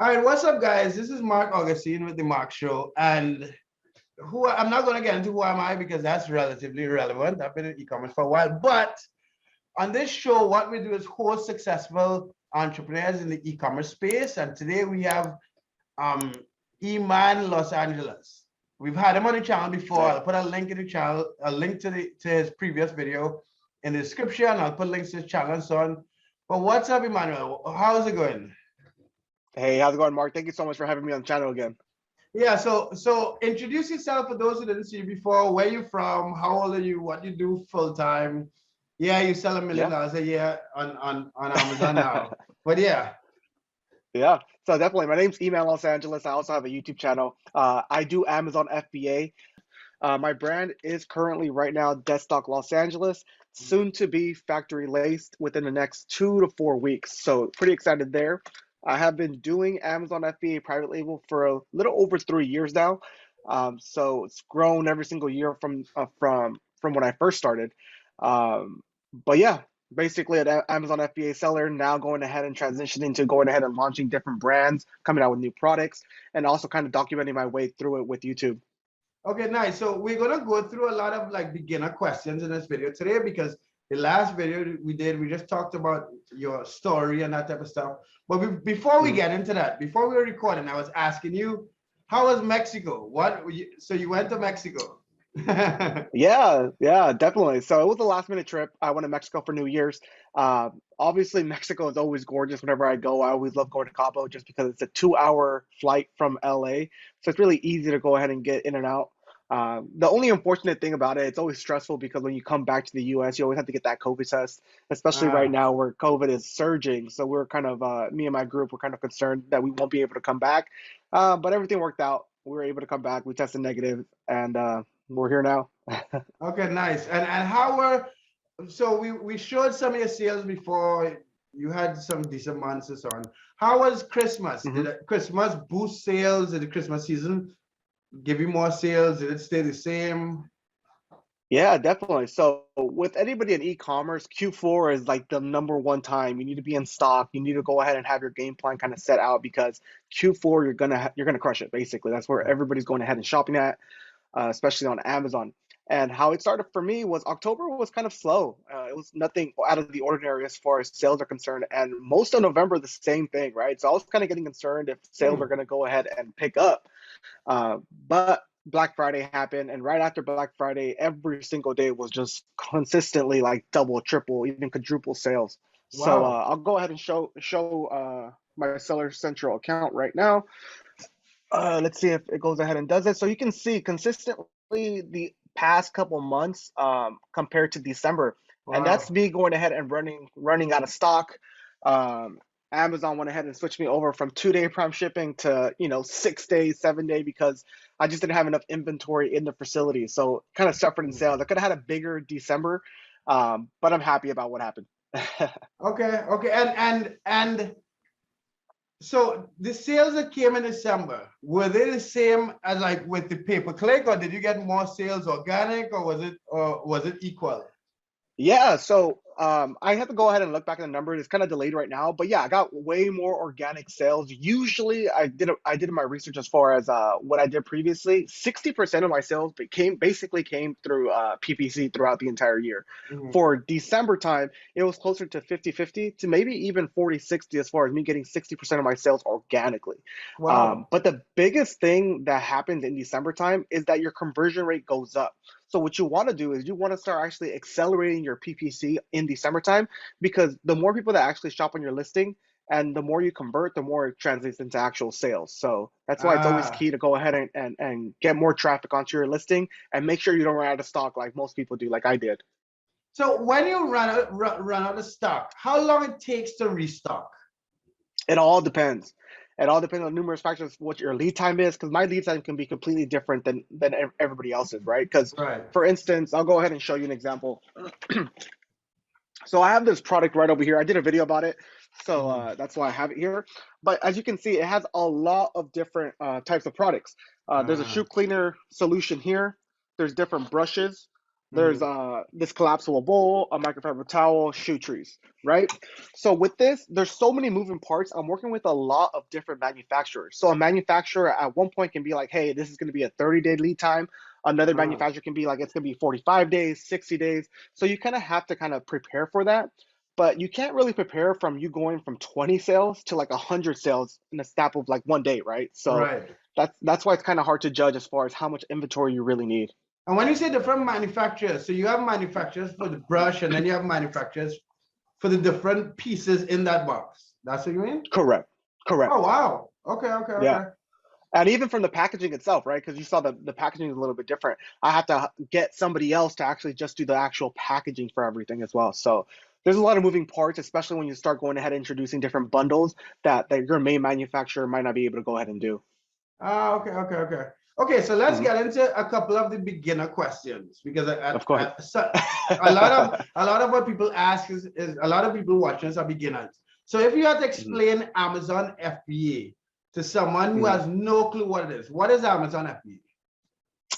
All right, what's up, guys? This is Marc Augustine with the Marc Show, and I'm not going to get into who am I because that's relatively irrelevant. I've been in e-commerce for a while, but on this show, what we do is host successful entrepreneurs in the e-commerce space, and today we have um, Iman Los Angeles. We've had him on the channel before. Hey. I'll put a link in the channel, a link to his previous video in the description. I'll put links to his channel and so on. But what's up, Emmanuel? How's it going? Hey, how's it going, Mark? Thank you so much for having me on the channel again. Yeah, so introduce yourself for those who didn't see you before. Where you from? How old are you? What you do full time? Yeah, you sell $1 million Yeah. a year on Amazon now. But yeah. Yeah. So definitely, my name's Iman Los Angeles. I also have a YouTube channel. I do Amazon FBA. My brand is currently right now Deadstock Los Angeles, soon to be factory laced within the next 2 to 4 weeks. So pretty excited there. I have been doing Amazon FBA private label for a little over 3 years now. So it's grown every single year from when I first started. But yeah, basically an Amazon FBA seller, now going ahead and transitioning to going ahead and launching different brands, coming out with new products, and also kind of documenting my way through it with YouTube. Okay, nice. So we're gonna go through a lot of like beginner questions in this video today because the last video we did, we just talked about your story and that type of stuff. But before we get into that, before we were recording, I was asking you, how was Mexico? So you went to Mexico? Yeah, definitely. So it was a last minute trip. I went to Mexico for New Year's. Obviously, Mexico is always gorgeous whenever I go. I always love going to Cabo just because it's a 2 hour flight from LA. So it's really easy to go ahead and get in and out. The only unfortunate thing about it, it's always stressful because when you come back to the US, you always have to get that COVID test, especially right Ah, now where COVID is surging. So we're kind of, me and my group, we're kind of concerned that we won't be able to come back. But everything worked out. We were able to come back. We tested negative, and we're here now. okay, nice. And how were so we showed some of your sales before. You had some decent months and so on. How was Christmas? Mhm. Christmas boost sales? Did the Christmas season give you more sales? Did it stay the same? Yeah, definitely. So with anybody in e-commerce, Q4 is like the number one time you need to be in stock. You need to go ahead and have your game plan kind of set out because Q4 you're gonna crush it. Basically, that's where everybody's going ahead and shopping at, especially on Amazon. And how it started for me was October was kind of slow. It was nothing out of the ordinary as far as sales are concerned. And most of November, the same thing, right? So I was kind of getting concerned if sales are Hmm. going to go ahead and pick up. But Black Friday happened, and right after Black Friday, every single day was just consistently like double, triple, even quadruple sales. So Wow. I'll go ahead and show my Seller Central account right now. Let's see if it goes ahead and does it. So you can see consistently the past couple months compared to December, and that's Wow. me going ahead and running out of stock. Um, Amazon went ahead and switched me over from 2 day prime shipping to 6 days, 7 day because I just didn't have enough inventory in the facility. So kind of suffered in sales. I could have had a bigger December, but I'm happy about what happened. Okay. Okay. And so the sales that came in December, were they the same as like with the pay per click, or did you get more sales organic, or was it equal? Yeah, so I have to go ahead and look back at the numbers. It's kind of delayed right now, but yeah, I got way more organic sales. Usually, I did my research as far as what I did previously. 60% of my sales basically came through PPC throughout the entire year. Mhm. For December time, it was closer to 50-50 to maybe even 40-60 as far as me getting 60% of my sales organically. Wow. But the biggest thing that happens in December time is that your conversion rate goes up. So what you want to do is you want to start actually accelerating your PPC in December time because the more people that actually shop on your listing and the more you convert, the more it translates into actual sales. So that's why it's always Ah. key to go ahead and get more traffic onto your listing and make sure you don't run out of stock like most people do, like I did. So when you run out of stock, how long it takes to restock? It all depends. It all depends on numerous factors, what your lead time is, because my lead time can be completely different than everybody else's, right? Because, Right. for instance, I'll go ahead and show you an example. So I have this product right over here. I did a video about it, so Mhm. that's why I have it here. But as you can see, it has a lot of different types of products. There's a shoe Ah. cleaner solution here. There's different brushes. There's this collapsible bowl, a microfiber towel, shoe trees, right? So with this, there's so many moving parts. I'm working with a lot of different manufacturers. So a manufacturer at one point can be like, hey, this is going to be a 30-day lead time. Another manufacturer can be like, it's going to be 45 days, 60 days. So you kind of have to kind of prepare for that. But you can't really prepare from you going from 20 sales to like 100 sales in a snap of like one day, right? So Right. that's why it's kind of hard to judge as far as how much inventory you really need. And when you say different manufacturers, so you have manufacturers for the brush, and then you have manufacturers for the different pieces in that box. That's what you mean? Correct. Correct. Oh, wow. Okay, okay, Yeah. okay. And even from the packaging itself, right? Because you saw the packaging is a little bit different. I have to get somebody else to actually just do the actual packaging for everything as well. So there's a lot of moving parts, especially when you start going ahead and introducing different bundles that your main manufacturer might not be able to go ahead and do. Ah, okay, okay, okay. Okay, so let's Mhm. get into a couple of the beginner questions, because Of course. a lot of what people ask is a lot of people watching us are beginners. So if you had to Mhm. explain Amazon FBA to someone who Mhm. has no clue what it is, what is Amazon FBA?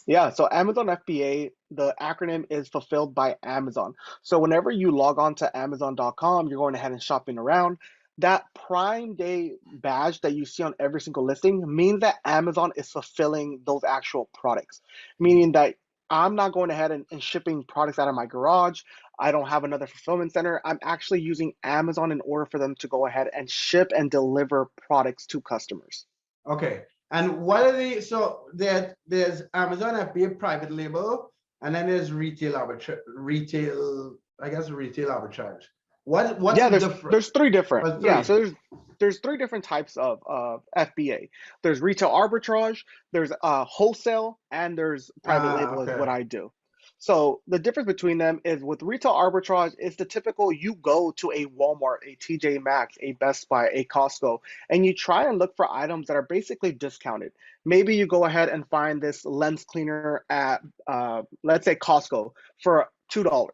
Yeah, so Amazon FBA, the acronym is fulfilled by Amazon. So whenever you log on to Amazon.com, you're going ahead and shopping around. That Prime Day badge that you see on every single listing means that Amazon is fulfilling those actual products, meaning that I'm not going ahead and shipping products out of my garage. I don't have another fulfillment center. I'm actually using Amazon in order for them to go ahead and ship and deliver products to customers. Okay. And what are the, so there's Amazon FBA private label, and then there's retail, I guess retail arbitrage. What's Yeah, the there's difference? there's three different. Or Yeah, three? so there's three different types of FBA. There's retail arbitrage, there's wholesale, and there's private Ah, label is okay. what I do. So the difference between them is with retail arbitrage is the typical you go to a Walmart, a TJ Maxx, a Best Buy, a Costco, and you try and look for items that are basically discounted. Maybe you go ahead and find this lens cleaner at let's say Costco for $2.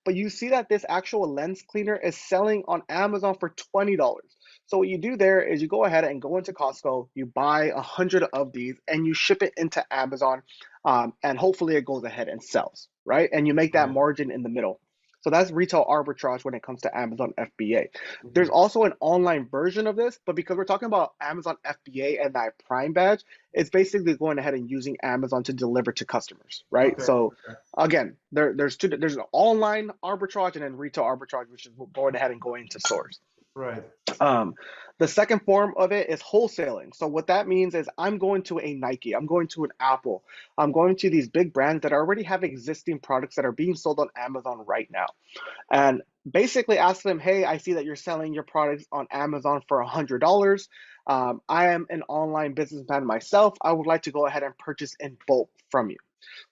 But you see that this actual lens cleaner is selling on Amazon for $20. So what you do there is you go ahead and go into Costco, you buy 100 of these, and you ship it into Amazon, and hopefully it goes ahead and sells, right? And you make that Right. margin in the middle. So that's retail arbitrage when it comes to Amazon FBA. There's Mhm. also an online version of this, but because we're talking about Amazon FBA and that Prime badge, it's basically going ahead and using Amazon to deliver to customers, right? Okay. So Okay. again, there's an online arbitrage and then retail arbitrage, which is going ahead and going into stores. Right. Um, the second form of it is wholesaling. So what that means is I'm going to a Nike, I'm going to an Apple, I'm going to these big brands that already have existing products that are being sold on Amazon right now. And basically ask them, hey, I see that you're selling your products on Amazon for $100. I am an online businessman myself. I would like to go ahead and purchase in bulk from you.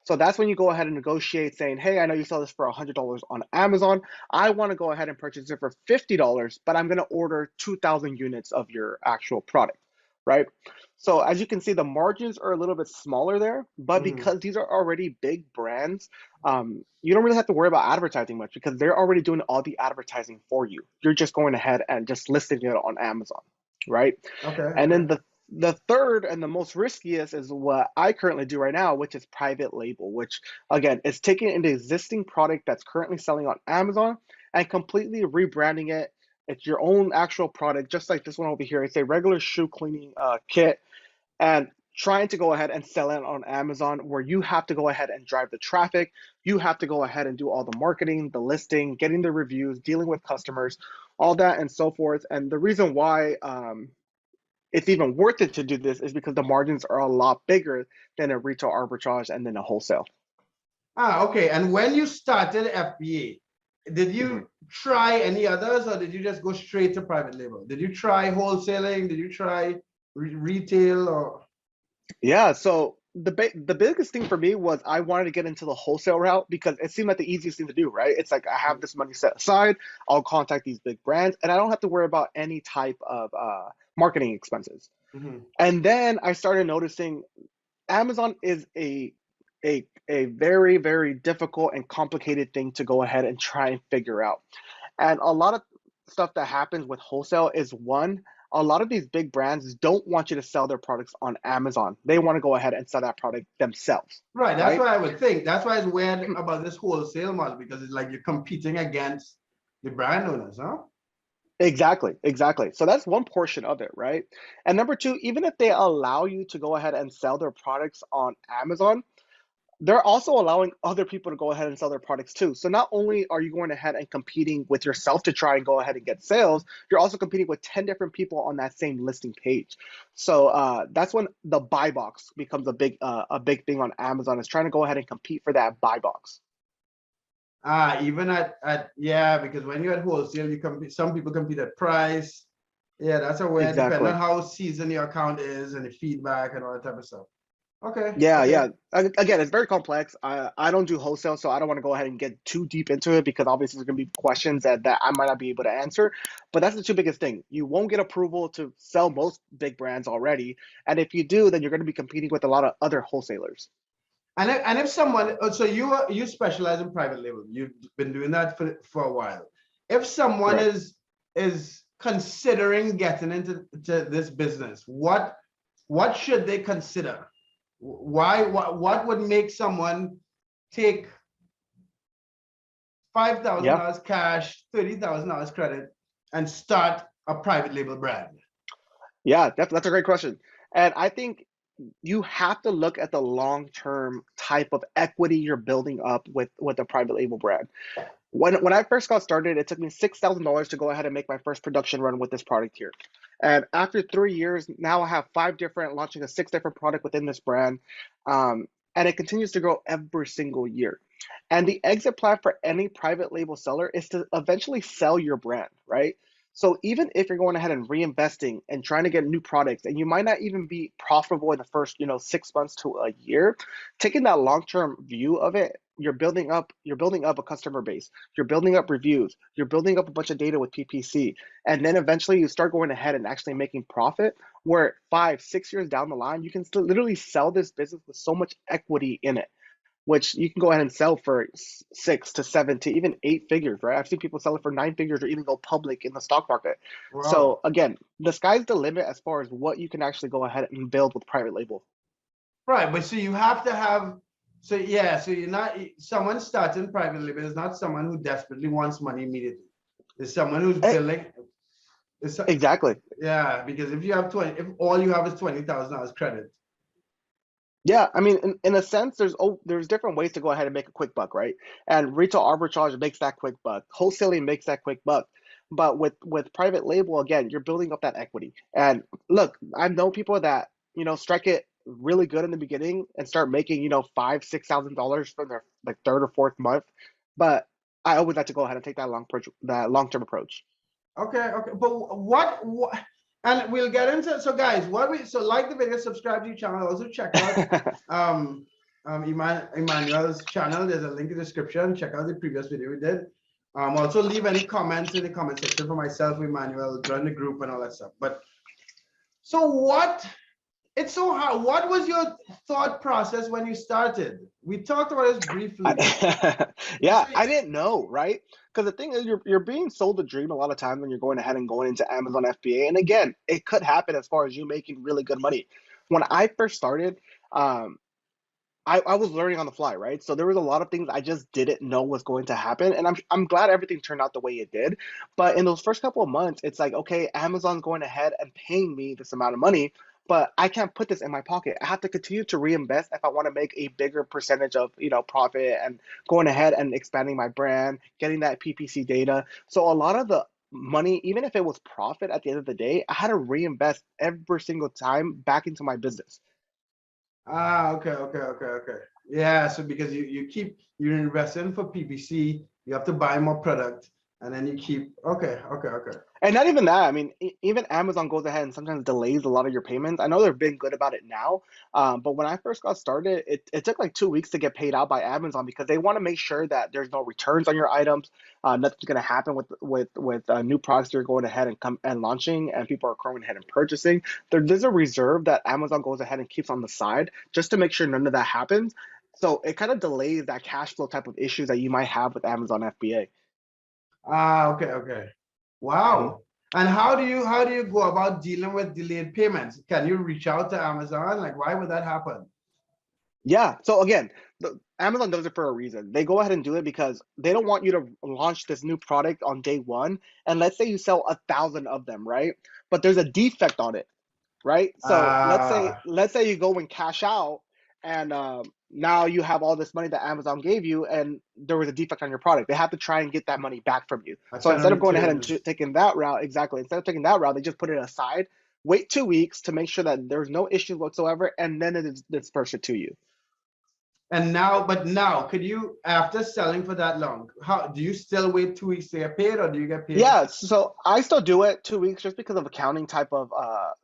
So that's when you go ahead and negotiate saying, hey, I know you sell this for $100 on Amazon. I want to go ahead and purchase it for $50, but I'm going to order 2,000 units of your actual product, right? So as you can see, the margins are a little bit smaller there, but Mhm. because these are already big brands, you don't really have to worry about advertising much because they're already doing all the advertising for you. You're just going ahead and just listing it on Amazon, right? Okay. And Okay. then the third and the most riskiest is what I currently do right now, which is private label, which again is taking an existing product that's currently selling on Amazon and completely rebranding it. It's your own actual product, just like this one over here. It's a regular shoe cleaning kit, and trying to go ahead and sell it on Amazon, where you have to go ahead and drive the traffic. You have to go ahead and do all the marketing, the listing, getting the reviews, dealing with customers, all that and so forth. And the reason why it's even worth it to do this is because the margins are a lot bigger than a retail arbitrage and then a wholesale. Ah, okay. And when you started FBA, did Mhm. you try any others, or did you just go straight to private label? Did you try wholesaling? Did you try retail or? Yeah, so the biggest thing for me was I wanted to get into the wholesale route because it seemed like the easiest thing to do, right? It's like I have this money set aside, I'll contact these big brands, and I don't have to worry about any type of marketing expenses. Mhm. And then I started noticing Amazon is a very, very difficult and complicated thing to go ahead and try and figure out. And a lot of stuff that happens with wholesale is one, a lot of these big brands don't want you to sell their products on Amazon. They want to go ahead and sell that product themselves, Right. That's right? what I would think. That's why it's weird about this wholesale model, because it's like you're competing against the brand owners, huh? Exactly, exactly. So that's one portion of it, right? And number two, even if they allow you to go ahead and sell their products on Amazon, they're also allowing other people to go ahead and sell their products too. So not only are you going ahead and competing with yourself to try and go ahead and get sales, you're also competing with 10 different people on that same listing page. So that's when the buy box becomes a big thing on Amazon, is trying to go ahead and compete for that buy box. Even at yeah, because when you're at wholesale, you compete, some people compete at price. Yeah, that's a way, depending on Exactly. how seasoned your account is and the feedback and all that type of stuff. Okay, Yeah, okay. yeah. Again, it's very complex. I don't do wholesale, so I don't want to go ahead and get too deep into it because obviously there's going to be questions that I might not be able to answer. But that's the two biggest thing. You won't get approval to sell most big brands already, and if you do, then you're going to be competing with a lot of other wholesalers. And if someone, so you specialize in private label, you've been doing that for a while. If someone Correct. is considering getting into this business, what should they consider? Why what would make someone take Yeah. $5,000 cash, $30,000 credit, and start a private label brand? Yeah, that's a great question. And I think you have to look at the long-term type of equity you're building up with a private label brand. When I first got started, it took me $6,000 to go ahead and make my first production run with this product here. And after 3 years, now I have launching a 6 different product within this brand. And it continues to grow every single year. And the exit plan for any private label seller is to eventually sell your brand, right? So even if you're going ahead and reinvesting and trying to get new products, and you might not even be profitable in the first, 6 months to a year, taking that long-term view of it, you're building up a customer base, you're building up reviews, you're building up a bunch of data with PPC, and then eventually you start going ahead and actually making profit. Where 5, 6 years down the line, you can still literally sell this business with so much equity in it, which you can go ahead and sell for 6 to 7 to even 8 figures, right? I've seen people sell it for 9 figures or even go public in the stock market. So Wow. again, the sky's the limit as far as what you can actually go ahead and build with private label. Right, but so you have to have, so yeah, so you're not, someone starting private label is not someone who desperately wants money immediately. It's someone who's Eh, building. It's, Exactly. yeah, because if you have 20, if all you have is $20,000 credit. Yeah, I mean, in a sense, there's different ways to go ahead and make a quick buck, right? And retail arbitrage makes that quick buck. Wholesaling makes that quick buck. But with private label, again, you're building up that equity. And look, I've known people that strike it really good in the beginning and start making $5,000, $6,000 from their like third or fourth month. But I always like to go ahead and take that long-term approach. Okay, okay, but what, and we'll get into, so guys, so like the video, subscribe to your channel, also check out Emmanuel's channel. There's a link in the description. Check out the previous video we did. Also leave any comments in the comment section for myself, Emmanuel, join the group and all that stuff. But so it's so hard. What was your thought process when you started? We talked about this briefly, but Yeah, I didn't know, right? Because the thing is, you're being sold a dream a lot of times when you're going ahead and going into Amazon FBA. And again, it could happen as far as you making really good money. When I first started, um, I was learning on the fly, right? So there was a lot of things I just didn't know was going to happen, and I'm glad everything turned out the way it did. But in those first couple of months, it's like, okay, Amazon's going ahead and paying me this amount of money, but I can't put this in my pocket. I have to continue to reinvest if I want to make a bigger percentage of profit and going ahead and expanding my brand, getting that PPC data. So a lot of the money, even if it was profit at the end of the day, I had to reinvest every single time back into my business. okay, okay, okay, okay. Yeah, so because you're investing for PPC, you have to buy more product, and then you keep, okay, okay, okay. And not even that. I mean, even Amazon goes ahead and sometimes delays a lot of your payments. I know they're being good about it now, but when I first got started, it took like 2 weeks to get paid out by Amazon because they want to make sure that there's no returns on your items. Nothing's going to happen with new products you're going ahead and come and launching, and people are going ahead and purchasing. There's a reserve that Amazon goes ahead and keeps on the side just to make sure none of that happens. So it kind of delays that cash flow type of issues that you might have with Amazon FBA. Okay, okay. Wow. And how do you go about dealing with delayed payments? Can you reach out to Amazon? Like, why would that happen? Yeah. So again, Amazon does it for a reason. They go ahead and do it because they don't want you to launch this new product on day one. And let's say you sell 1,000 of them, right? But there's a defect on it, right? So let's say you go and cash out, and now you have all this money that Amazon gave you, and there was a defect on your product. They have to try and get that money back from you. I So try to instead of going ahead return and it. taking that route, exactly, instead of taking that route, they just put it aside, wait 2 weeks to make sure that there's no issues whatsoever, and then it is dispersed it to you. And now, but now, could you, after selling for that long, how do you still wait 2 weeks to get paid, or do you get paid? Yeah, so I still do it 2 weeks just because of accounting type of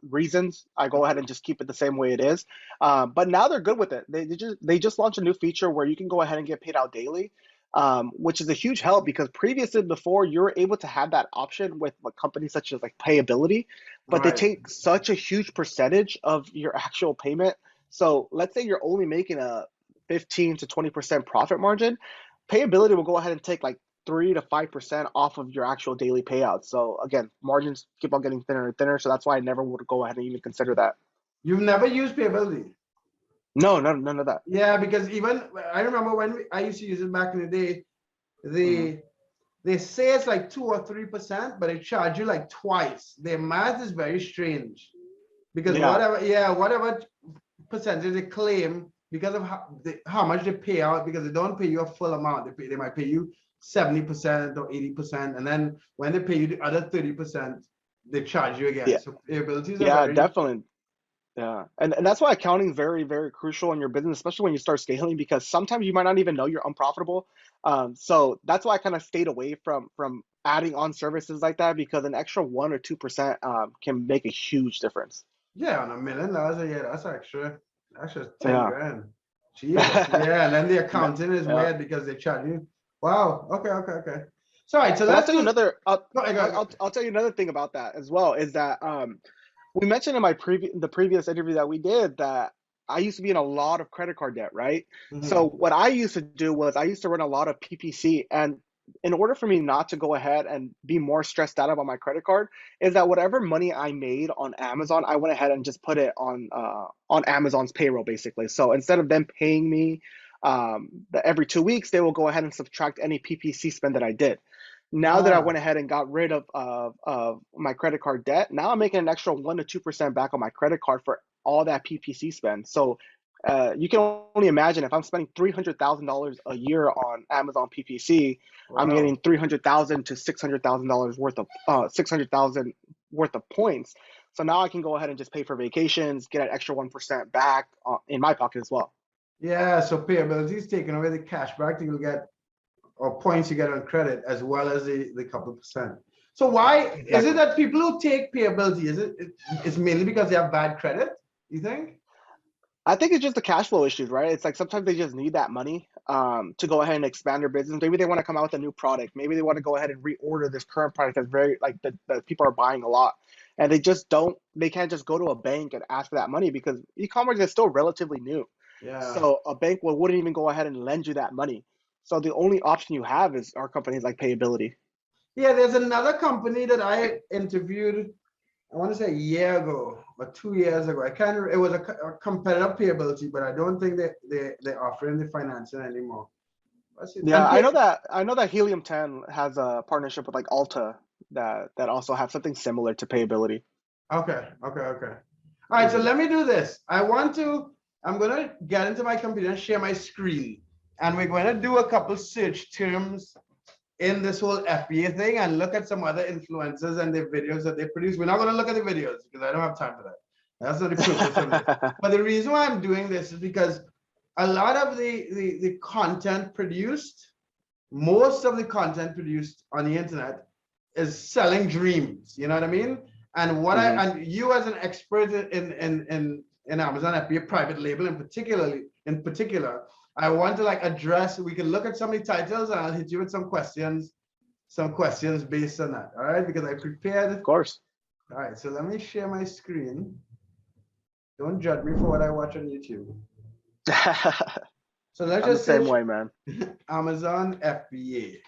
reasons. I go ahead and just keep it the same way it is. But now they're good with it. They just launched a new feature where you can go ahead and get paid out daily, which is a huge help because previously before you were able to have that option with like companies such as like Payability, but they Right. take such a huge percentage of your actual payment. So let's say you're only making a 15 to 20% profit margin. Payability will go ahead and take like 3 to 5% off of your actual daily payouts. So again, margins keep on getting thinner and thinner. So that's why I never would go ahead and even consider that. You've never used Payability? No, none of that. Yeah, because even I remember when I used to use it back in the day, Hmm. they say it's like 2 or 3%, but they charge you like twice. Their math is very strange because Yeah, whatever percentage they claim because of how much they pay out, because they don't pay you a full amount. They might pay you 70% or 80%, and then when they pay you the other 30%, they charge you again. yeah, So abilities are yeah, very. definitely. Yeah, and that's why accounting is very, very crucial in your business, especially when you start scaling, because sometimes you might not even know you're unprofitable. So that's why I kind of stayed away from adding on services like that because an extra 1 or 2% can make a huge difference. Yeah, on $1 million a year, that's extra 10 Yeah. grand. Jesus. Yeah, and then the No, accounting is yeah. weird because they charge you. Wow. Okay, okay, okay. So, all right, so And I'll let's tell you do. another. Go, go, go. I'll tell you another thing about that as well is that we mentioned in the previous interview that we did that I used to be in a lot of credit card debt, right? So Mhm. what I used to do was I used to run a lot of PPC, and in order for me not to go ahead and be more stressed out about my credit card, is that whatever money I made on Amazon, I went ahead and just put it on Amazon's payroll, basically. So instead of them paying me every 2 weeks, they will go ahead and subtract any PPC spend that I did. Now that I Ah, went ahead and got rid of my credet card debt, now I'm making an extra 1 to 2% back on my credit card for all that PPC spend. So you can only imagine if I'm spending $300,000 a year on Amazon PPC, I'm wow. getting $300,000 to $600,000 worth of 600,000 worth of points. So now I can go ahead and just pay for vacations, get an extra 1% back in my pocket as well. Yeah, so payability is taking away the cash back that you'll get or points you get on credit as well as the couple percent. So why is it Exactly. that people who take payability, it's mainly because they have bad credit, you think? I think it's just the cash flow issues, right? It's like sometimes they just need that money to go ahead and expand their business. Maybe they want to come out with a new product. Maybe they want to go ahead and reorder this current product that's very like that people are buying a lot, and they can't just go to a bank and ask for that money because e-commerce is still relatively new. Yeah. So a bank wouldn't even go ahead and lend you that money. So the only option you have is our companies like Payability. Yeah, there's another company that I interviewed, I want to say a year ago or 2 years ago. I can't remember. It was a competitive payability, but I don't think they're offering the financing anymore. What's it? Yeah, And pay. I know that Helium 10 has a partnership with like Alta that also have something similar to Payability. Okay, okay, okay. All right, so Mhm. let me do this. I'm gonna get into my computer and share my screen, and we're gonna do a couple search terms in this whole FBA thing and look at some other influencers and their videos that they produce. We're not gonna look at the videos because I don't have time for that. That's not the purpose of this. But the reason why I'm doing this is because a lot of the content produced, most of the content produced on the internet is selling dreams. You know what I mean? And Mhm. and you as an expert in Amazon FBA private label in particular, I want to like address. We can look at some of the titles and I'll hit you with some questions based on that. All right, because I Of prepared. course. All right, so let me share my screen. Don't judge me for what I watch on YouTube. So let's I'm the just same search way, man. Amazon FBA.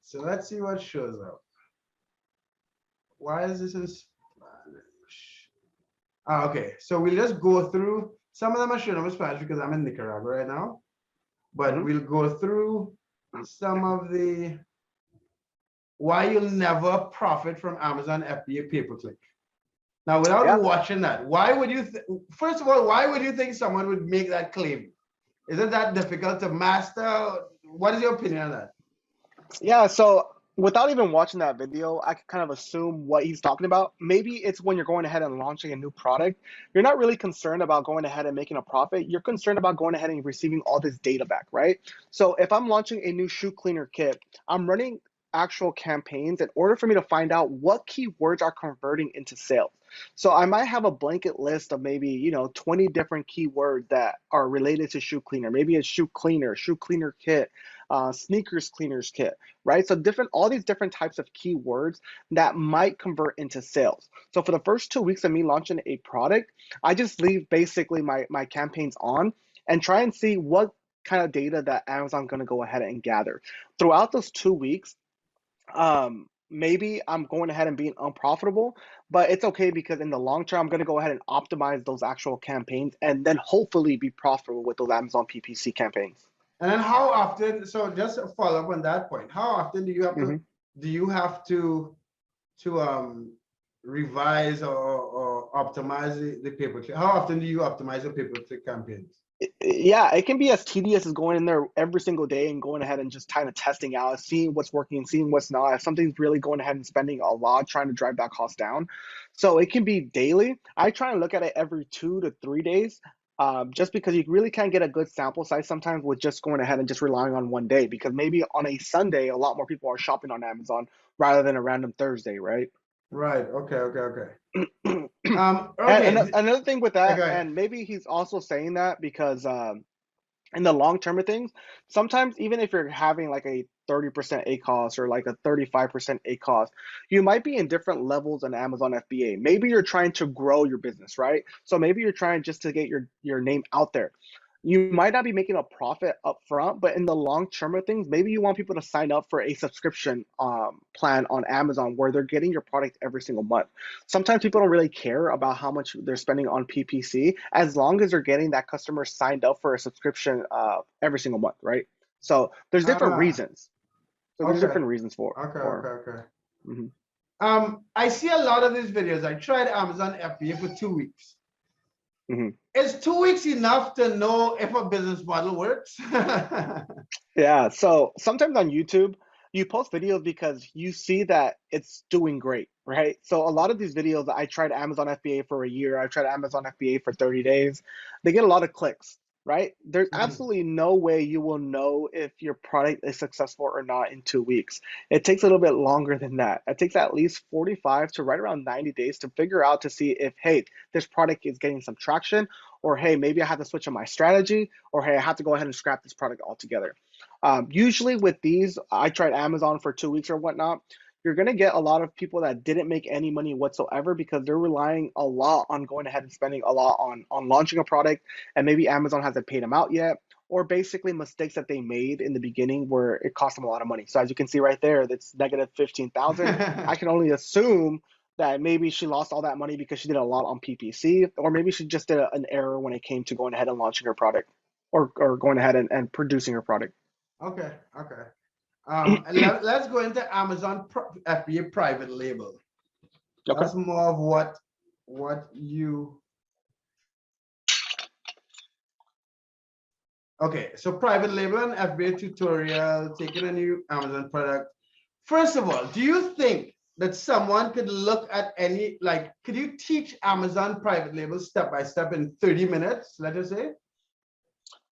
So let's see what shows up. Why is this in Spanish? Okay, so we'll just go through. Some of them are showing up in Spanish because I'm in Nicaragua right now. But we'll go through some of the why you'll never profit from Amazon FBA pay-per-click. Now, without watching that, why would you, first of all, why would you think someone would make that claim? Isn't that difficult to master? What is your opinion on that? Yeah, so without even watching that video, I can kind of assume what he's talking about. Maybe it's when you're going ahead and launching a new product. You're not really concerned about going ahead and making a profit. You're concerned about going ahead and receiving all this data back, right? So if I'm launching a new shoe cleaner kit, I'm running actual campaigns in order for me to find out what keywords are converting into sales. So I might have a blanket list of maybe, 20 different keywords that are related to shoe cleaner. Maybe it's shoe cleaner kit, sneakers cleaners kit, right? So all these different types of keywords that might convert into sales. So for the first 2 weeks of me launching a product, I just leave basically my campaigns on and try and see what kind of data that Amazon's going to go ahead and gather. Throughout those 2 weeks, maybe I'm going ahead and being unprofitable, but it's okay because in the long term, I'm going to go ahead and optimize those actual campaigns and then hopefully be profitable with those Amazon PPC campaigns. And then how often, so just to follow up on that point, how often do you have to revise or optimize the pay-per-click? How often do you optimize your pay-per-click campaigns? Yeah, it can be as tedious as going in there every single day and going ahead and just kind of testing out, seeing what's working, seeing what's not. If something's really going ahead and spending a lot, trying to drive that cost down. So it can be daily. I try and look at it every 2 to 3 days, just because you really can't get a good sample size sometimes with just going ahead and just relying on one day. Because maybe on a Sunday, a lot more people are shopping on Amazon rather than a random Thursday, right? Right. Okay. And Okay. another thing with that, Okay. and maybe he's also saying that because in the long term of things, sometimes even if you're having like a 30% ACoS or like a 35% ACoS, you might be in different levels on Amazon FBA. Maybe you're trying to grow your business, right? So maybe you're trying just to get your name out there. You might not be making a profit up front, but in the long term of things, maybe you want people to sign up for a subscription plan on Amazon where they're getting your product every single month. Sometimes people don't really care about how much they're spending on PPC as long as they're getting that customer signed up for a subscription every single month, right? So there's different reasons. So there's different reasons for. Okay. I see a lot of these videos. I tried Amazon FBA for 2 weeks. Is 2 weeks enough to know if a business model works? Yeah, so sometimes on YouTube, you post videos because you see that it's doing great, right? So a lot of these videos, I tried Amazon FBA for a year, I tried Amazon FBA for 30 days, they get a lot of clicks, right? There's absolutely no way you will know if your product is successful or not in 2 weeks. It takes a little bit longer than that. It takes at least 45 to right around 90 days to figure out to see if, hey, this product is getting some traction, or hey, maybe I have to switch on my strategy, or hey, I have to go ahead and scrap this product altogether. Usually with these, I tried Amazon for 2 weeks or whatnot. You're going to get a lot of people that didn't make any money whatsoever because they're relying a lot on going ahead and spending a lot on launching a product, and maybe Amazon hasn't paid them out yet, or basically mistakes that they made in the beginning where it cost them a lot of money. So as you can see right there, that's negative 15,000. I can only assume that maybe she lost all that money because she did a lot on PPC, or maybe she just did an error when it came to going ahead and launching her product, or going ahead and producing her product. Okay. Let's go into Amazon FBA private label. Okay. That's more of what you. Okay, so private label and FBA tutorial, taking a new Amazon product. First of all, do you think that someone could look at could you teach Amazon private label step by step in 30 minutes, let us say?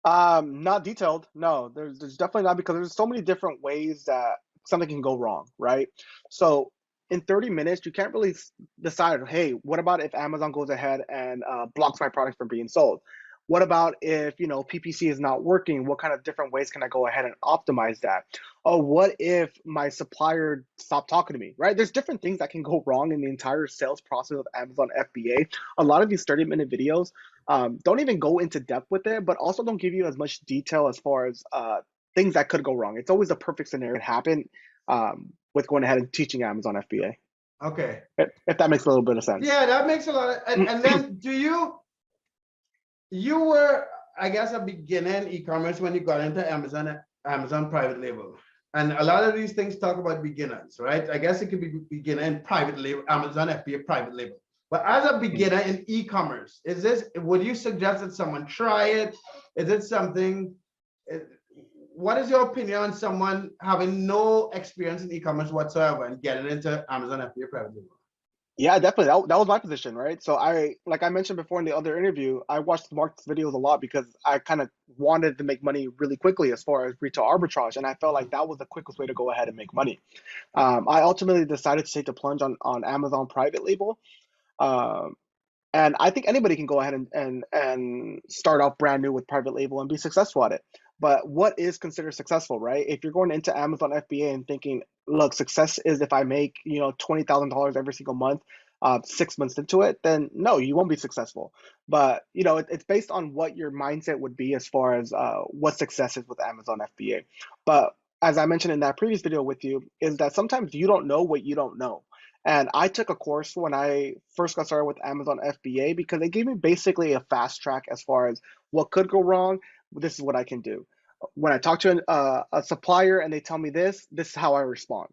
Not detailed. No, there's definitely not, because there's so many different ways that something can go wrong, right? So in 30 minutes, you can't really decide, hey, what about if Amazon goes ahead and blocks my product from being sold? What about if, PPC is not working? What kind of different ways can I go ahead and optimize that? Oh, what if my supplier stopped talking to me, right? There's different things that can go wrong in the entire sales process of Amazon FBA. A lot of these 30-minute videos don't even go into depth with it, but also don't give you as much detail as far as things that could go wrong. It's always a perfect scenario to happen. with going ahead and teaching Amazon FBA. Okay. If that makes a little bit of sense. Yeah, that makes a lot of, and then you were, I guess, a beginner in e-commerce when you got into Amazon private label. And a lot of these things talk about beginners, right? I guess it could be beginner in private label, Amazon FBA private label. But as a beginner in e-commerce, would you suggest that someone try it? Is it something, what is your opinion on someone having no experience in e-commerce whatsoever and getting into Amazon FBA private label? Yeah, definitely. That was my position, right? So like I mentioned before in the other interview, I watched Marc's videos a lot because I kind of wanted to make money really quickly as far as retail arbitrage, and I felt like that was the quickest way to go ahead and make money. I ultimately decided to take the plunge on Amazon private label. Um, and I think anybody can go ahead and start off brand new with private label and be successful at it. But what is considered successful, right? If you're going into Amazon FBA and thinking, look, success is if I make, $20,000 every single month, 6 months into it, then no, you won't be successful. But it's based on what your mindset would be as far as what success is with Amazon FBA. But as I mentioned in that previous video with you, is that sometimes you don't know what you don't know. And I took a course when I first got started with Amazon FBA because it gave me basically a fast track as far as what could go wrong. This is what I can do. When I talk to a supplier and they tell me this is how I respond,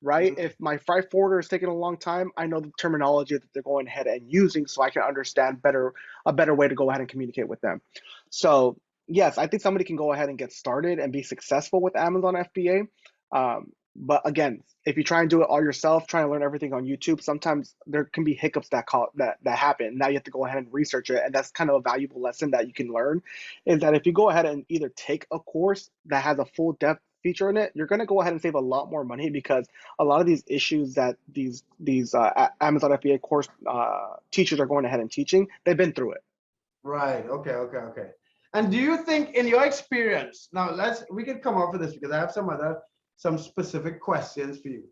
right? Mhm. If my freight forwarder is taking a long time, I know the terminology that they're going ahead and using so I can understand a better way to go ahead and communicate with them. So yes, I think somebody can go ahead and get started and be successful with Amazon FBA. But again, if you try and do it all yourself, trying to learn everything on YouTube, sometimes there can be hiccups that happen. Now you have to go ahead and research it, and that's kind of a valuable lesson that you can learn. Is that if you go ahead and either take a course that has a full depth feature in it, you're going to go ahead and save a lot more money because a lot of these issues that these Amazon FBA course teachers are going ahead and teaching, they've been through it. Right. Okay. And do you think, in your experience, now we can come up with this because I have some specific questions for you.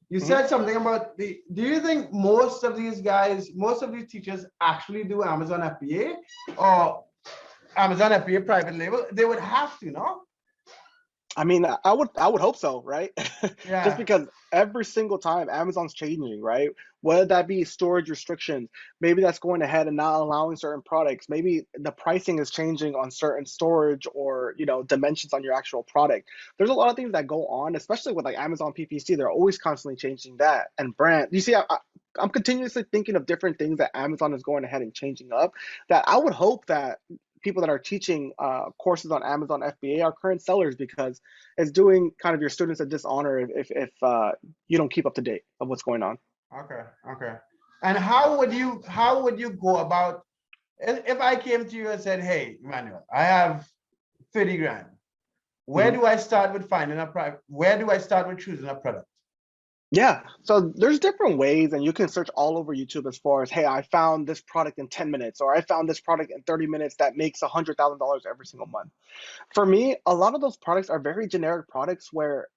You said something about do you think most of these teachers actually do Amazon FBA or Amazon FBA private label? They would have to, no? I mean, I would hope so, right? Yeah. Just because every single time Amazon's changing, right? Whether that be storage restrictions, maybe that's going ahead and not allowing certain products. Maybe the pricing is changing on certain storage or dimensions on your actual product. There's a lot of things that go on, especially with like Amazon PPC. They're always constantly changing that and brand. You see, I'm continuously thinking of different things that Amazon is going ahead and changing up. That I would hope that people that are teaching courses on Amazon FBA are current sellers because it's doing kind of your students a dishonor if you don't keep up to date of what's going on. Okay. And how would you go about if I came to you and said, hey, Emmanuel, I have 30 grand. Where do I start with where do I start with choosing a product? Yeah, so there's different ways, and you can search all over YouTube as far as, hey, I found this product in 10 minutes, or I found this product in 30 minutes that makes $100,000 every single month. For me, a lot of those products are very generic products where,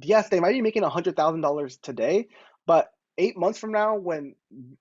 yes, they might be making $100,000 today, but 8 months from now, when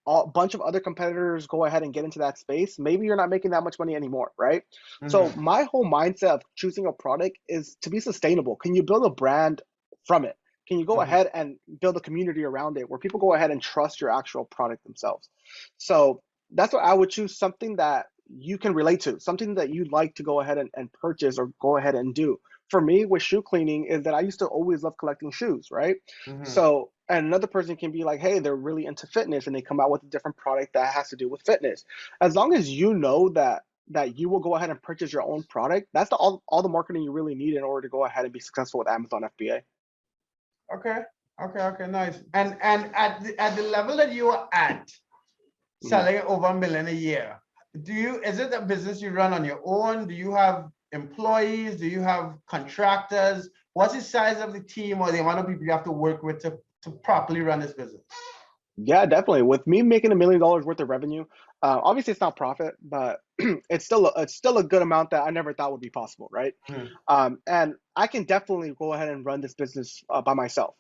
a bunch of other competitors go ahead and get into that space, maybe you're not making that much money anymore, right? So my whole mindset of choosing a product is to be sustainable. Can you build a brand from it? Can you go ahead and build a community around it where people go ahead and trust your actual product themselves? So that's what I would choose, something that you can relate to, something that you'd like to go ahead and purchase or go ahead and do. For me, with shoe cleaning, is that I used to always love collecting shoes, right? So, and another person can be like, hey, they're really into fitness and they come out with a different product that has to do with fitness. As long as you know that you will go ahead and purchase your own product, that's all the marketing you really need in order to go ahead and be successful with Amazon FBA. Okay, nice. And at the level that you are at, selling over $1 million a year, is it a business you run on your own? Do you have employees? Do you have contractors? What's the size of the team or the amount of people you have to work with to properly run this business? Yeah, definitely. With me making $1 million worth of revenue, obviously it's not profit, but it's still a good amount that I never thought would be possible, right? And I can definitely go ahead and run this business by myself.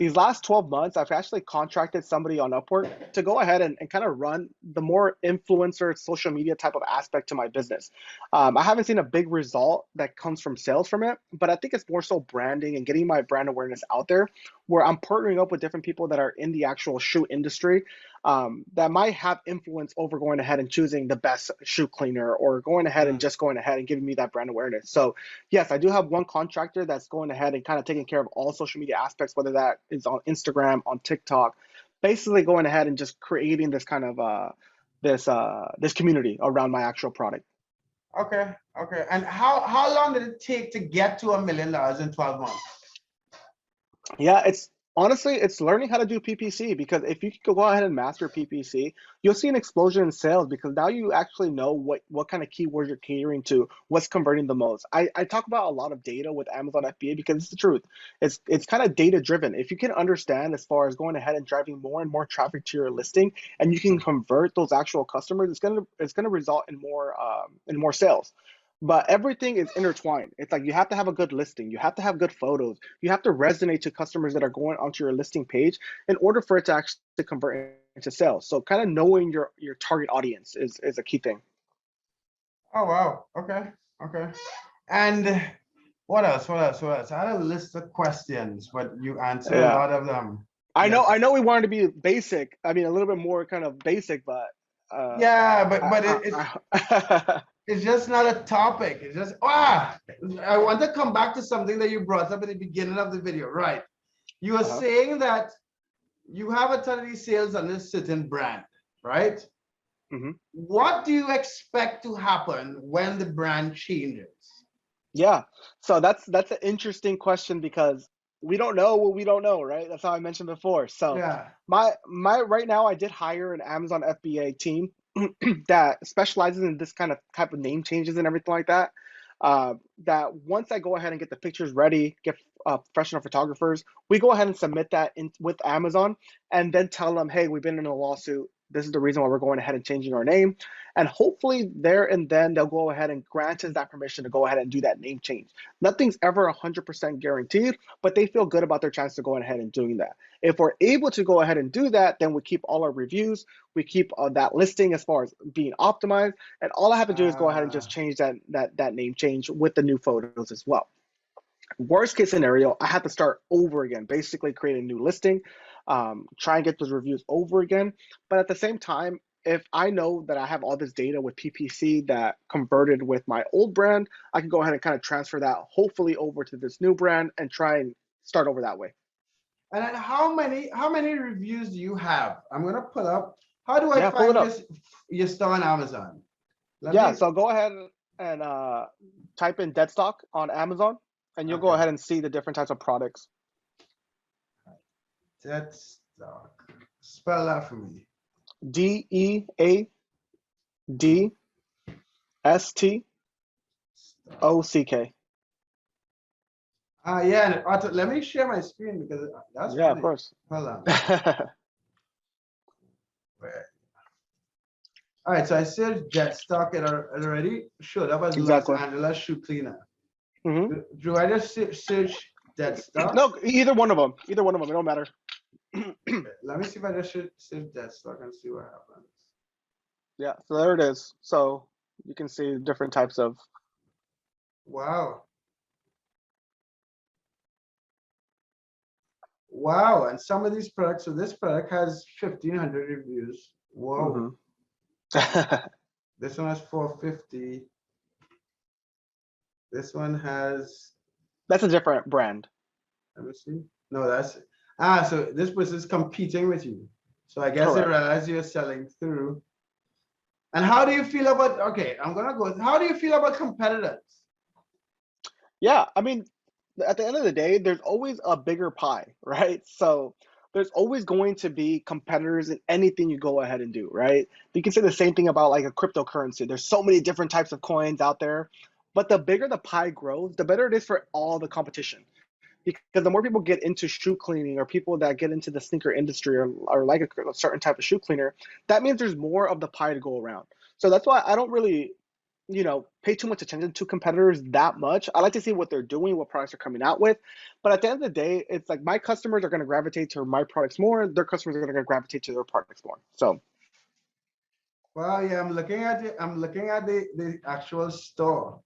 these last 12 months, I've actually contracted somebody on Upwork to go ahead and kind of run the more influencer social media type of aspect to my business. I haven't seen a big result that comes from sales from it, but I think it's more so branding and getting my brand awareness out there, where I'm partnering up with different people that are in the actual shoe industry, that might have influence over going ahead and choosing the best shoe cleaner, or going ahead and just going ahead and giving me that brand awareness. So yes, I do have one contractor that's going ahead and kind of taking care of all social media aspects, whether that is on Instagram, on TikTok, basically going ahead and just creating this kind of this community around my actual product. Okay, okay. And how long did it take to get to $1 million in 12 months? Yeah, it's honestly, it's learning how to do PPC, because if you could go ahead and master PPC, you'll see an explosion in sales, because now you actually know what kind of keywords you're catering to, what's converting the most. I talk about a lot of data with Amazon FBA because it's the truth. It's kind of data driven. If you can understand as far as going ahead and driving more and more traffic to your listing, and you can convert those actual customers, it's gonna result in more sales. But everything is intertwined. It's like you have to have a good listing, you have to have good photos, you have to resonate to customers that are going onto your listing page in order for it to actually convert into sales. So kind of knowing your target audience is a key thing. Oh, wow. Okay, okay. And what else? What else? What else? I had a list of questions, but you answered a Yeah. lot of them. I know Yes. I know we wanted to be basic. I mean, a little bit more kind of basic, but Yeah, but I it's just not a topic. It's just I want to come back to something that you brought up at the beginning of the video, right? You were saying that you have a ton of these sales on this certain brand, right? Mhm. What do you expect to happen when the brand changes? Yeah. So that's an interesting question, because we don't know what we don't know, right? That's how I mentioned before. So Yeah. my right now, I did hire an Amazon FBA team that specializes in this kind of type of name changes and everything like that. That once I go ahead and get the pictures ready, get professional photographers, we go ahead and submit that in with Amazon, and then tell them, hey, we've been in a lawsuit. This is the reason why we're going ahead and changing our name. And hopefully there and then they'll go ahead and grant us that permission to go ahead and do that name change. Nothing's ever 100% guaranteed, but they feel good about their chance to go ahead and doing that. If we're able to go ahead and do that, then we keep all our reviews, we keep that listing as far as being optimized, and all I have to do is go ahead and just change that name change with the new photos as well. Worst case scenario, I have to start over again, basically create a new listing, try and get those reviews over again. But at the same time, if I know that I have all this data with PPC that converted with my old brand, I can go ahead and kind of transfer that hopefully over to this new brand and try and start over that way. And then how many reviews do you have? I'm gonna pull up. How do I Yeah, pull it find up. your store on Amazon? Yeah, so go ahead and type in dead stock on Amazon, and you'll go Okay. ahead and see the different types of products. Dead stock. Spell that for me. DEADSTOCK. Yeah, and let me share my screen because that's Yeah, of funny. course. Hold on. Where? All right, so I searched dead stock. It already showed up as Los Exactly. Angeles shoe cleaner. Mm-hmm. Do I just search dead stock? No, either one of them. Either one of them. It don't matter. Let me see if I just should search dead stock and see what happens. Yeah, so there it is. So you can see different types of. Wow. Wow, and some of these products, so this product has 1,500 reviews. Whoa. Mm-hmm. This one has 450. This one has, That's a different brand. let me see. No, so this person's competing with you. So I guess they Correct. realize you're selling through. And how do you feel about, okay, I'm gonna go, how do you feel about competitors? Yeah, I mean, at the end of the day, there's always a bigger pie, right? So there's always going to be competitors in anything you go ahead and do, right? You can say the same thing about like a cryptocurrency. There's so many different types of coins out there, but the bigger the pie grows, the better it is for all the competition. Because the more people get into shoe cleaning, or people that get into the sneaker industry, or like a certain type of shoe cleaner, that means there's more of the pie to go around. So that's why I don't really pay too much attention to competitors that much. I like to see what they're doing, what products are coming out with. But at the end of the day, it's like my customers are going to gravitate to my products more. Their customers are going to gravitate to their products more. So, Well, yeah, I'm looking at it. I'm looking at the actual store.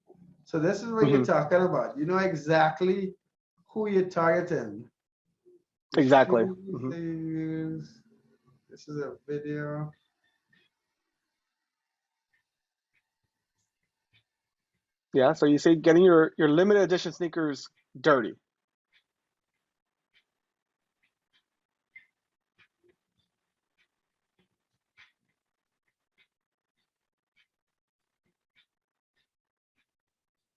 So this is what you're mhm, talking about. You know exactly who you're targeting. The exactly. shoes Hmm. they use. This is a video. Yeah. So you see, getting your limited edition sneakers dirty.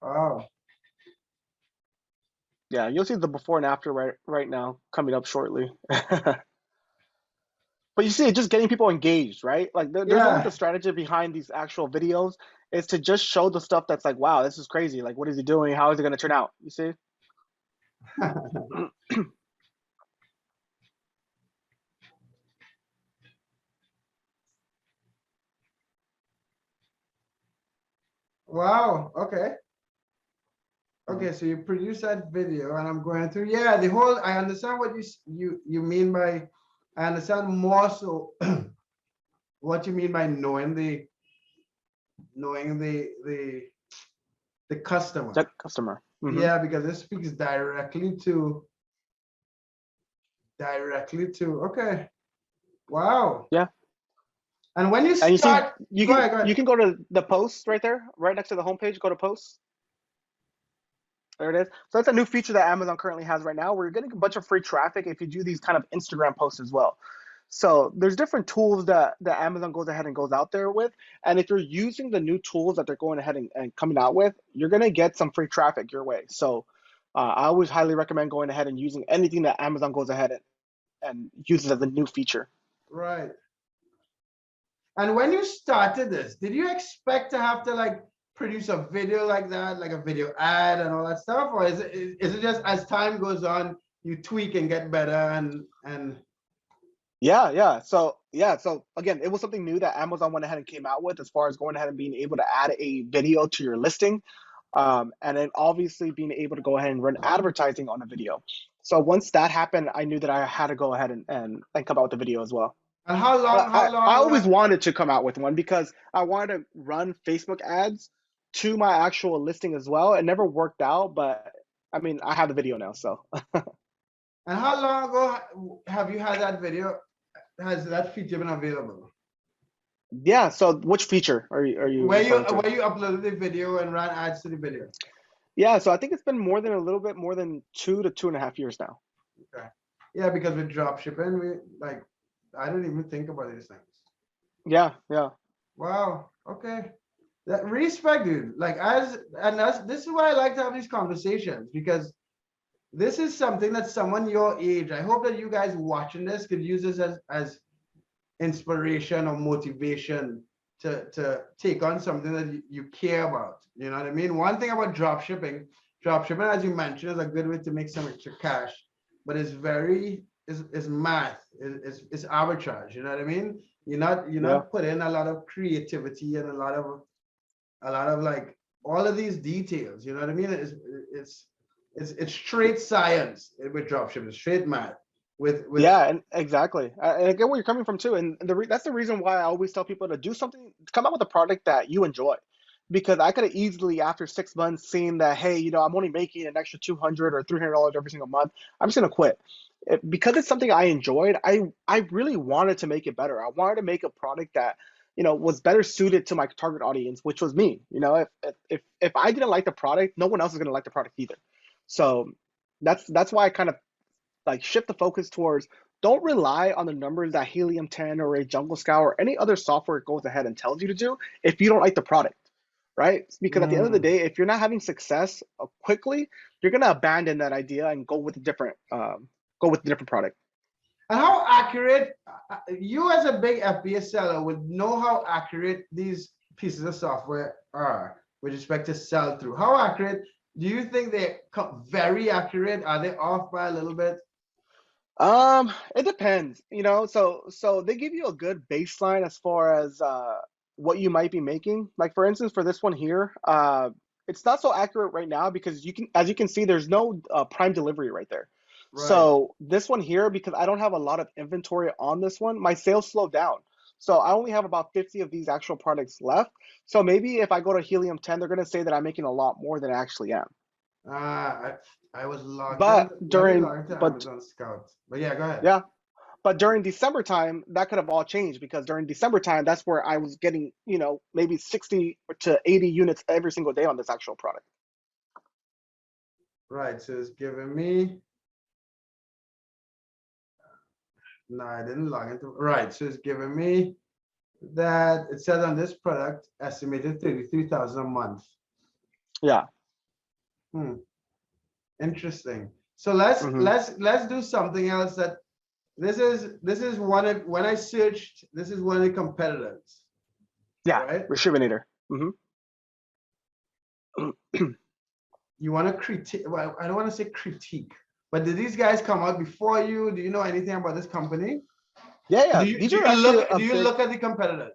Oh, Yeah, you'll see the before and after right now coming up shortly. But you see, it's just getting people engaged, right? Like there's always a yeah. strategy behind these actual videos, is to just show the stuff that's like, wow, this is crazy. Like, what is he doing? How is it going to turn out? You see? Wow. Okay. Mhm. Okay. So you produce that video, and I'm going through. Yeah, the whole. I understand what you mean by. I understand more so what you mean by knowing the customer. Check customer. Hmm. Yeah, because it speaks directly to. Okay. Wow. Yeah, And when you and you see, start, go ahead, go you ahead. can go to the posts right there, right next to the homepage. Go to posts. There it is. So that's a new feature that Amazon currently has right now. We're getting a bunch of free traffic if you do these kind of Instagram posts as well. So there's different tools that Amazon goes ahead and goes out there with. And if you're using the new tools that they're going ahead and coming out with, you're going to get some free traffic your way. So I always highly recommend going ahead and using anything that Amazon goes ahead and uses as a new feature. Right. And when you started this, did you expect to have to like produce a video like that, like a video ad and all that stuff, or is it just as time goes on, you tweak and get better and So again, it was something new that Amazon went ahead and came out with as far as going ahead and being able to add a video to your listing. And then obviously being able to go ahead and run advertising on a video. So once that happened, I knew that I had to go ahead and come out with the video as well. how I long always wanted to come out with one because I wanted to run Facebook ads to my actual listing as well. It never worked out, but I mean, I have the video now, so. and how long ago have you had that video? Has that feature been available? Yeah, so which feature are you referring to? Where you uploaded the video and ran ads to the video? Yeah, so I think it's been more than a little bit more than 2 to 2.5 years now. Okay. Yeah, because with drop shipping, we like I don't even think about these things. Yeah, yeah. Wow. Okay. That respect, dude. Like that's this is why I like to have these conversations because this is something that someone your age. I hope that you guys watching this could use this as inspiration or motivation to take on something that you care about. You know what I mean? One thing about drop shipping, as you mentioned, is a good way to make some extra cash, but it's very is math, is arbitrage. You know what I mean? You're Yeah. not putting a lot of creativity and a lot of like all of these details. You know what I mean? It's straight science with dropshipping, straight math. With Yeah, and exactly. And I get where you're coming from too. And that's the reason why I always tell people to do something, come up with a product that you enjoy. Because I could have easily, after 6 months, seen that, hey, I'm only making an extra $200 or $300 every single month. I'm just gonna quit. Because it's something I enjoyed. I really wanted to make it better. I wanted to make a product that, was better suited to my target audience, which was me. If I didn't like the product, no one else is gonna like the product either. So that's why I kind of like shift the focus towards, don't rely on the numbers that Helium 10 or a Jungle Scout or any other software goes ahead and tells you to do if you don't like the product, right? Because at the end of the mm. day, if you're not having success quickly, you're gonna abandon that idea and go with a different product. And how accurate you as a big FBA seller would know how accurate these pieces of software are with respect to sell through. How accurate do you think they're very accurate? Are they off by a little bit? It depends. So they give you a good baseline as far as what you might be making. Like for instance, for this one here, it's not so accurate right now because as you can see, there's no prime delivery right there. Right. So this one here, because I don't have a lot of inventory on this one, my sales slowed down. So I only have about 50 of these actual products left. So maybe if I go to Helium 10, they're gonna say that I'm making a lot more than I actually am. I was logged in. But Let me during, log into but Amazon Scout. But yeah, go ahead. yeah, but during December time, that could have all changed because during December time, that's where I was getting, maybe 60 to 80 units every single day on this actual product. Right. So it's giving me. No, I didn't log into. Right. So it's giving me that it says on this product estimated 33,000 a month. Yeah. Hmm. Interesting. So let's do something else. That this is one of when I searched. This is one of the competitors. Yeah. Right. Rejuvenator. You want to critique? Well, I don't want to say critique, but did these guys come out before you? Do you know anything about this company? Yeah, Do yeah. you These do are you actually look a do you big. look at the competitors?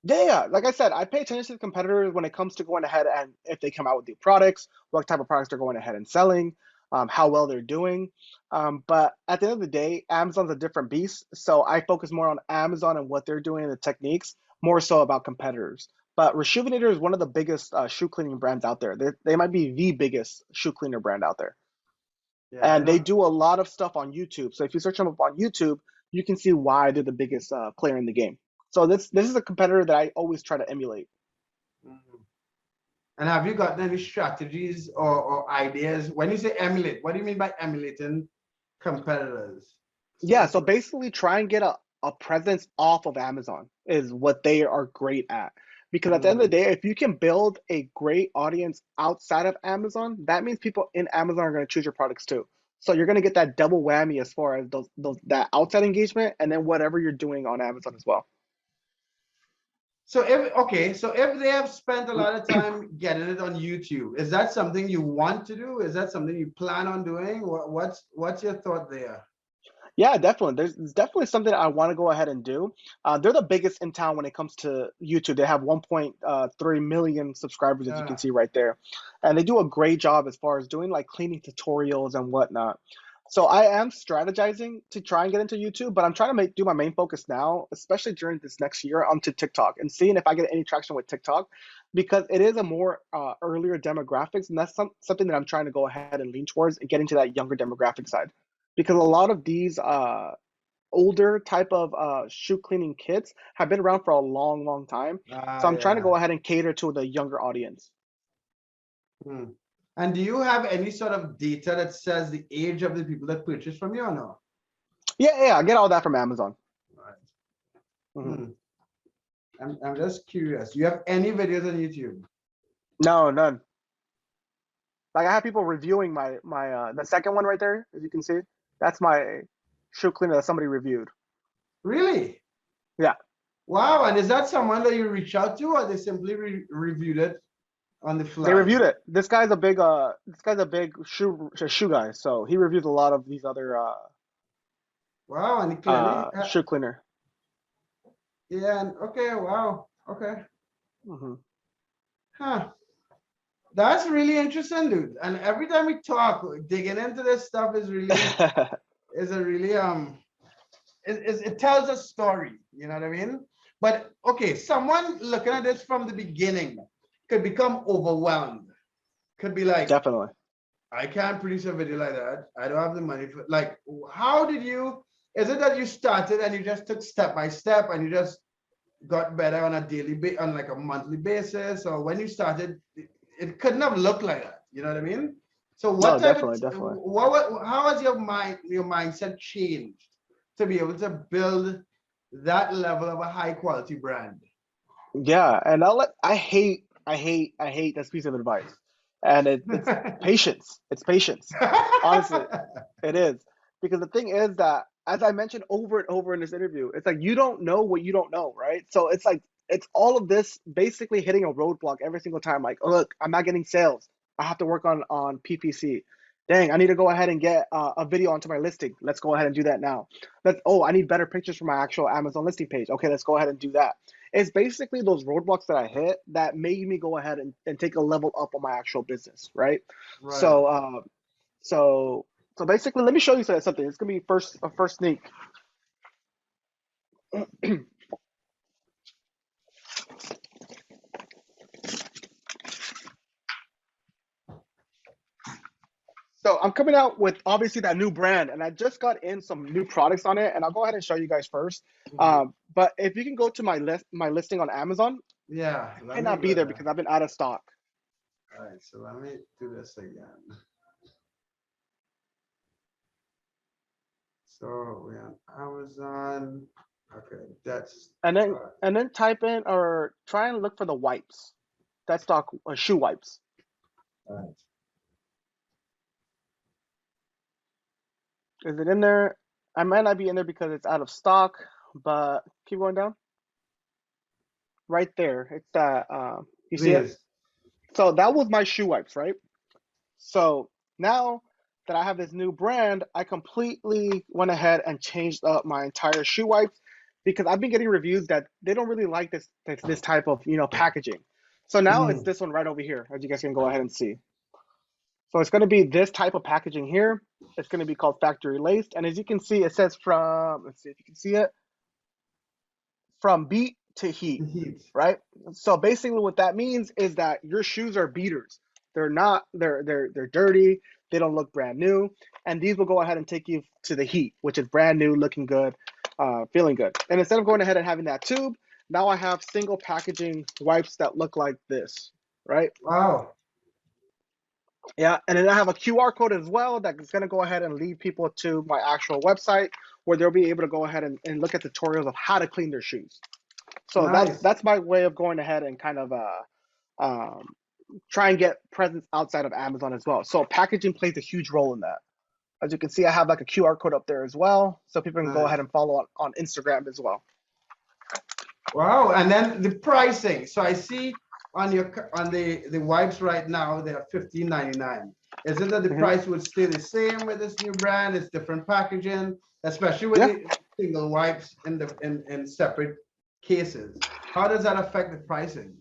Yeah, yeah. Like I said, I pay attention to the competitors when it comes to going ahead and if they come out with new products, what type of products they're going ahead and selling, how well they're doing. But at the end of the day, Amazon's a different beast. So I focus more on Amazon and what they're doing and the techniques, more so about competitors. But Rejuvenator is one of the biggest shoe cleaning brands out there. They might be the biggest shoe cleaner brand out there. Yeah, I And they know. do a lot of stuff on YouTube. So if you search them up on YouTube, you can see why they're the biggest player in the game. So this is a competitor that I always try to emulate. Mhm. And have you gotten any strategies or ideas? When you say emulate, what do you mean by emulating competitors? Yeah, So, so basically try and get a presence off of Amazon is what they are great at. Because at the end of the mm. day, if you can build a great audience outside of Amazon, that means people in Amazon are going to choose your products too. So you're going to get that double whammy as far as those that outside engagement and then whatever you're doing on Amazon as well. So if they have spent a lot of time getting it on YouTube, is that something you want to do? Is that something you plan on doing? What's your thought there? Yeah, definitely. There's definitely something I want to go ahead and do. They're the biggest in town when it comes to YouTube. They have 1.3 million subscribers, as you can Yeah. see right there, and they do a great job as far as doing like cleaning tutorials and whatnot. So I am strategizing to try and get into YouTube, but I'm trying to do my main focus now, especially during this next year, onto TikTok and seeing if I get any traction with TikTok, because it is a more earlier demographics, and that's something that I'm trying to go ahead and lean towards and get into that younger demographic side because a lot of these older type of shoe cleaning kits have been around for a long, long time. So I'm trying to Yeah. go ahead and cater to the younger audience. Hmm. And do you have any sort of data that says the age of the people that purchase from you or no? Yeah, yeah, I get all that from Amazon. Right. Hmm. Hmm. I'm just curious. Do you have any videos on YouTube? No, none. Like I have people reviewing my the second one right there, as you can see. That's my shoe cleaner that somebody reviewed. Really? Yeah, Wow. And is that someone that you reach out to, or they simply reviewed it on the they fly? reviewed it. This guy's a big shoe guy, so he reviews a lot of these other Wow. And he clearly, shoe cleaner. yeah. Okay. Wow. Okay. Hmm. Huh. That's really interesting, dude. And every time we talk, digging into this stuff is a really it tells a story. You know what I mean? But okay, someone looking at this from the beginning could become overwhelmed. Could be like, Definitely. I can't produce a video like that. I don't have the money for like. How did you? Is it that you started and you just took step by step and you just got better on a on like a monthly basis, or when you started, it couldn't have looked like that. You know what I mean? So what No, type of definitely, definitely. how has your mindset changed to be able to build that level of a high quality brand? Yeah, and I hate this piece of advice. And it's patience. It's patience. Honestly, it is. Because the thing is that, as I mentioned over and over in this interview, it's like you don't know what you don't know, right? So it's like it's all of this basically hitting a roadblock every single time. Like, oh, look, I'm not getting sales. I have to work on PPC. Dang, I need to go ahead and get a video onto my listing. Let's go ahead and do that now. I need better pictures for my actual Amazon listing page. Okay, let's go ahead and do that. It's basically those roadblocks that I hit that made me go ahead and take a level up on my actual business, right? Right. So so so basically, let me show you something. It's gonna be a first sneak. So I'm coming out with obviously that new brand, and I just got in some new products on it, and I'll go ahead and show you guys first. Mhm. But if you can go to my listing on Amazon, Yeah, it let might me not go be there there. because I've been out of stock. All right, so let me do this again. So we're on Amazon. Okay, that's And then all type in or try and look for the wipes. That stock shoe wipes. right. Is it in there? I might not be in there because it's out of stock, but keep going down. Right there, it's that. You see it? This. So that was my shoe wipes, right? So now that I have this new brand, I completely went ahead and changed up my entire shoe wipes because I've been getting reviews that they don't really like this type of packaging. So now it's Mm. this one right over here, as you guys can go ahead and see. So it's going to be this type of packaging here. It's going to be called factory laced, and as you can see, it says from, let's see if you can see it, from beat to heat, The heat. right? So basically what that means is that your shoes are beaters. They're not, they're dirty, they don't look brand new, and these will go ahead and take you to the heat, which is brand new, looking good, feeling good. And instead of going ahead and having that tube, now I have single packaging wipes that look like this, right? Wow. Yeah, and then I have a QR code as well that's going to go ahead and lead people to my actual website where they'll be able to go ahead and look at tutorials of how to clean their shoes. So Nice. that's my way of going ahead and kind of um, try and get presence outside of Amazon as well. So packaging plays a huge role in that. As you can see, I have like a QR code up there as well, so people can go ahead Nice. and follow on Instagram as well. Wow. And then the pricing. So I see on the wipes right now, they're $15.99. Is it that the Hmm. price would stay the same with this new brand? It's different packaging, especially with Yeah. the single wipes in separate cases. How does that affect the pricing?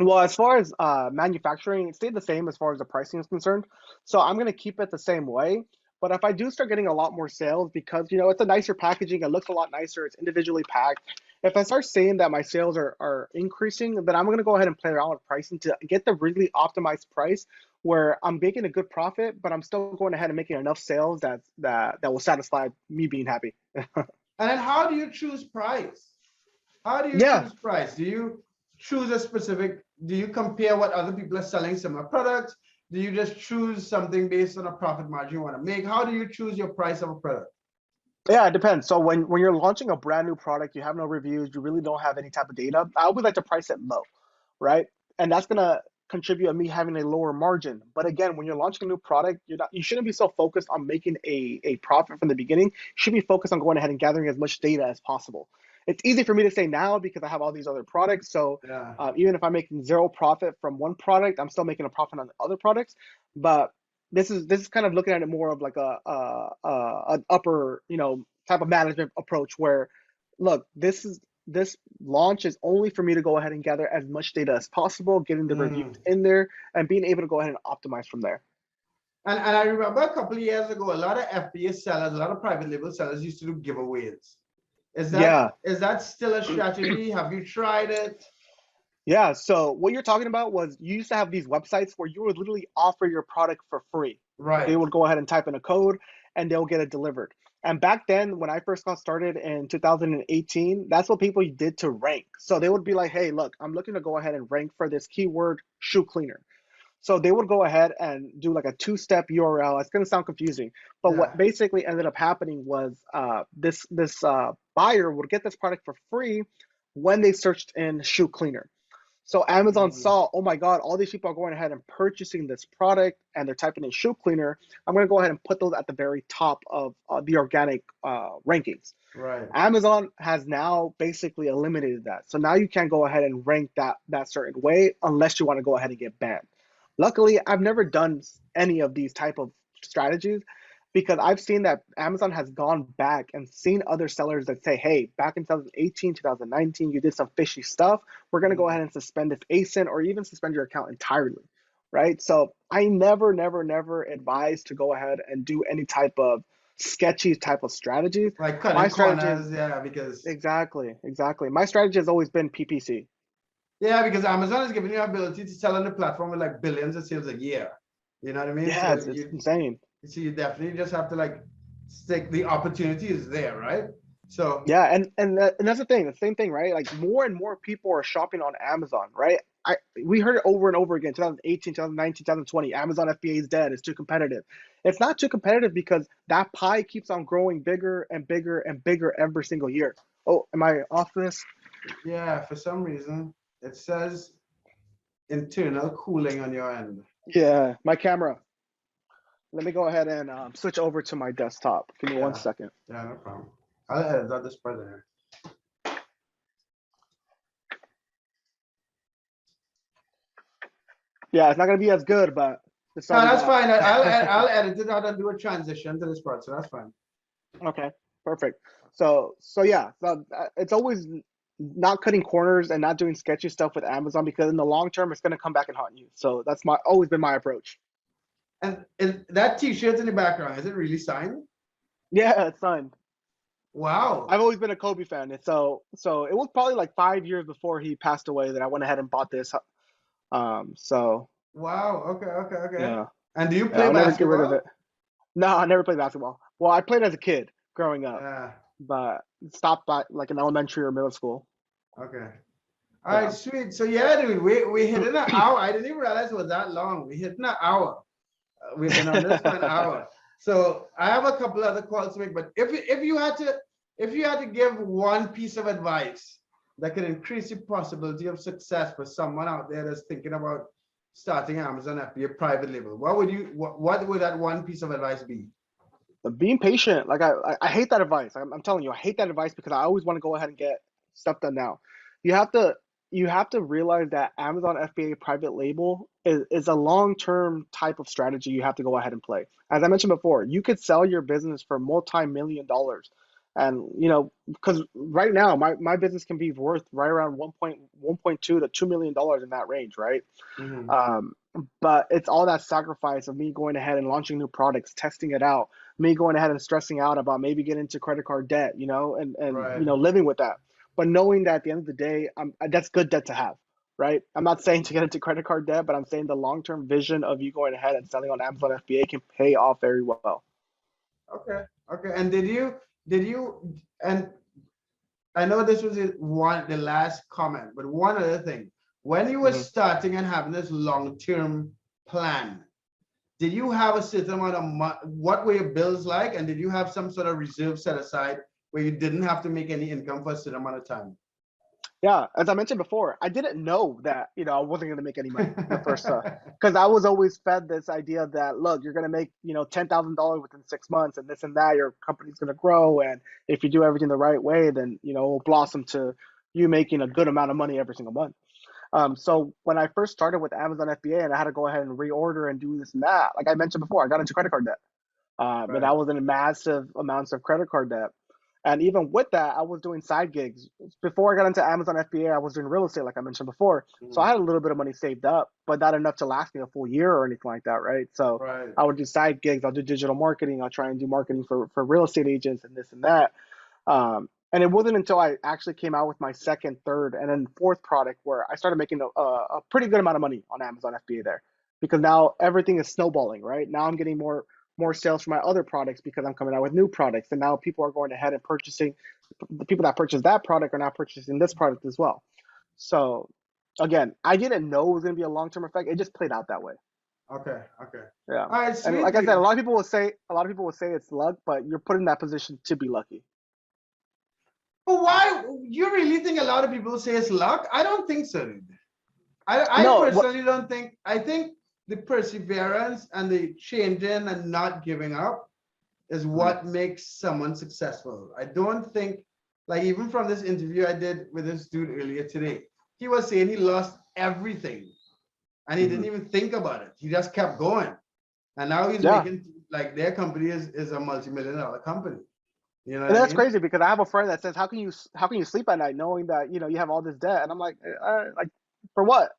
Well, as far as manufacturing, it stayed the same as far as the pricing is concerned. So I'm going to keep it the same way. But if I do start getting a lot more sales because, it's a nicer packaging, it looks a lot nicer, it's individually packed. If I start seeing that my sales are increasing, then I'm going to go ahead and play around with pricing to get the really optimized price where I'm making a good profit, but I'm still going ahead and making enough sales that will satisfy me being happy. And then how do you choose price? How do you Yeah. choose price? Do you choose a specific, do you compare what other people are selling similar products? Do you just choose something based on a profit margin you want to make? How do you choose your price of a product? Yeah, it depends. So when you're launching a brand new product, you have no reviews, you really don't have any type of data. I would like to price it low, right? And that's gonna contribute to me having a lower margin. But again, when you're launching a new product, you shouldn't be so focused on making a profit from the beginning. You should be focused on going ahead and gathering as much data as possible. It's easy for me to say now because I have all these other products. So Yeah. even if I'm making zero profit from one product, I'm still making a profit on the other products. But this is kind of looking at it more of like an upper type of management approach where look, this launch is only for me to go ahead and gather as much data as possible, getting the reviews Mm. in there and being able to go ahead and optimize from there. And I remember a couple of years ago, a lot of FBA sellers, a lot of private label sellers used to do giveaways. Yeah. Is that still a strategy? Have you tried it? Yeah, so what you're talking about was you used to have these websites where you would literally offer your product for free. They Right. would go ahead and type in a code and they'll get it delivered. And back then, when I first got started in 2018, that's what people did to rank. So they would be like, hey, look, I'm looking to go ahead and rank for this keyword shoe cleaner. So they would go ahead and do like a two-step URL. It's going to sound confusing, but what Yeah. basically ended up happening was this buyer would get this product for free when they searched in shoe cleaner. So Amazon Mm. saw, oh my God, all these people are going ahead and purchasing this product and they're typing in shoe cleaner. I'm going to go ahead and put those at the very top of the organic rankings. Right. Amazon has now basically eliminated that. So now you can't go ahead and rank that certain way unless you want to go ahead and get banned. Luckily, I've never done any of these type of strategies. because I've seen that Amazon has gone back and seen other sellers that say, hey, back in 2018, 2019, you did some fishy stuff. We're going to go ahead and suspend this ASIN or even suspend your account entirely, right? So I never advise to go ahead and do any type of sketchy type of strategies. Like My cutting strategy is corners, yeah, because exactly. My strategy has always been PPC. yeah, because Amazon is giving you the ability to sell on the platform with like billions of sales a year. You know what I mean? Yeah, So it's you insane. so you definitely just have to like stick. The opportunity is there, right? So Yeah, and that's the thing, the same thing, right? Like more and more people are shopping on Amazon, right? We heard it over and over again, 2018, 2019, 2020, Amazon FBA is dead, it's too competitive. It's not too competitive because that pie keeps on growing bigger and bigger and bigger every single year. Oh, am I off this? yeah, for some reason it says internal cooling on your end. Yeah, my camera. Let me go ahead and switch over to my desktop. Give me one Yeah, second. yeah, no problem. I'll edit out this part there. Yeah, it's not gonna be as good, but it's No, all we that's got. fine. I'll edit it out and do a transition to this part, so that's fine. Okay, perfect. So yeah, so it's always not cutting corners and not doing sketchy stuff with Amazon because in the long term it's gonna come back and haunt you. So that's my always been my approach. And is that T-shirt in the background, is it really signed? Yeah, it's fun. Wow. I've always been a Kobe fan, and so it was probably like 5 years before he passed away that I went ahead and bought this. So Wow. Okay. Okay. Okay. yeah, And do you yeah, play I'll never get rid of basketball? it. No, I never played basketball. Well, I played as a kid growing up, Yeah. but stopped by like in elementary or middle school. Okay. All right. Yeah. Sweet. So yeah, dude, we hit an hour. I didn't even realize it was that long. We hit an hour. We've been on this for an hour. So I have a couple other calls to make, but if you had to give one piece of advice that could increase the possibility of success for someone out there that's thinking about starting Amazon FBA private label, what would that one piece of advice be? Being patient, like I hate that advice. I'm telling you, I hate that advice because I always want to go ahead and get stuff done now. You have to you have to realize that Amazon FBA private label is a long-term type of strategy you have to go ahead and play. As I mentioned before, you could sell your business for multi-million dollars. And because right now my business can be worth right around 1.2 to $2 million in that range, right? Mhm. Um, but it's all that sacrifice of me going ahead and launching new products, testing it out, me going ahead and stressing out about maybe getting into credit card debt, and Right. living with that. But knowing that at the end of the day, that's good debt to have, right? I'm not saying to get into credit card debt, but I'm saying the long-term vision of you going ahead and selling on Amazon FBA can pay off very well. Okay. Okay. And did you and I know this was the last comment, but one other thing. When you were Mhm. starting and having this long-term plan, did you have a certain amount of what were your bills like? And did you have some sort of reserve set aside where you didn't have to make any income for a certain amount of time? Yeah, as I mentioned before, I didn't know that, I wasn't going to make any money the first because I was always fed this idea that, look, you're going to make, $10,000 within 6 months and this and that, your company's going to grow. And if you do everything the right way, then, it'll blossom to you making a good amount of money every single month. So when I first started with Amazon FBA and I had to go ahead and reorder and do this and that, like I mentioned before, I got into credit card debt. And I Right. was in massive amounts of credit card debt. And even with that, I was doing side gigs. Before I got into Amazon FBA, I was doing real estate, like I mentioned before. So I Mhm. had a little bit of money saved up, but not enough to last me a full year or anything like that, right? So Right. I would do side gigs. I'll do digital marketing. I'll try and do marketing for real estate agents and this and that. And it wasn't until I actually came out with my second, third, and then fourth product where I started making a pretty good amount of money on Amazon FBA there, because now everything is snowballing, right? Now I'm getting more sales for my other products because I'm coming out with new products, and now people are going ahead and purchasing. The people that purchase that product are now purchasing this product as well. So again, I didn't know it was going to be a long-term effect. It just played out that way. Okay. Okay. Yeah. All right, And sweet like I said, dude. a lot of people will say it's luck, but you're put in that position to be lucky. But why you really think a lot of people say it's luck? I don't think so, dude. I No, what personally don't think. I think the perseverance and the changing and not giving up is Mhm. what makes someone successful. I don't think, like, even from this interview I did with this dude earlier today, he was saying he lost everything and he didn't Mhm. even think about it. He just kept going. And now he's Yeah. making like their company is a multi-million-dollar company. You know And what I that's mean? crazy because I have a friend that says, how can you sleep at night knowing that you have all this debt? And I'm like for what?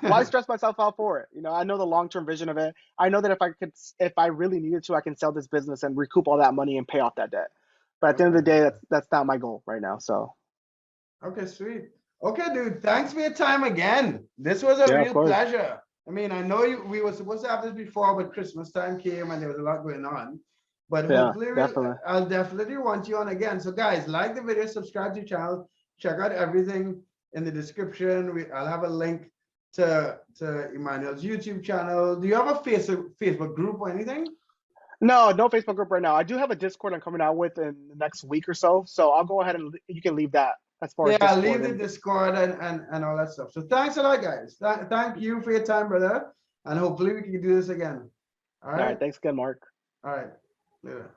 Why stress myself out for it? I know the long-term vision of it. I know that if I really needed to, I can sell this business and recoup all that money and pay off that debt. But at the end of the day, that's not my goal right now. So Okay, sweet. Okay, dude. Thanks for your time again. This was a yeah, of real course. pleasure. I mean, I know we were supposed to have this before, but Christmas time came and there was a lot going on. But Yeah, hopefully definitely. I'll definitely want you on again. So guys, like the video, subscribe to the channel, check out everything in the description. I'll have a link to Emmanuel's YouTube channel. Do you have a Facebook group or anything? No, no Facebook group right now. I do have a Discord I'm coming out with in the next week or so. So I'll go ahead and you can leave that as far as Yeah, Discord leave the and Discord and all that stuff. So thanks a lot, guys. Thank you for your time, brother. And hopefully we can do this again. All all right. right. Thanks again, Mark. All right. Later.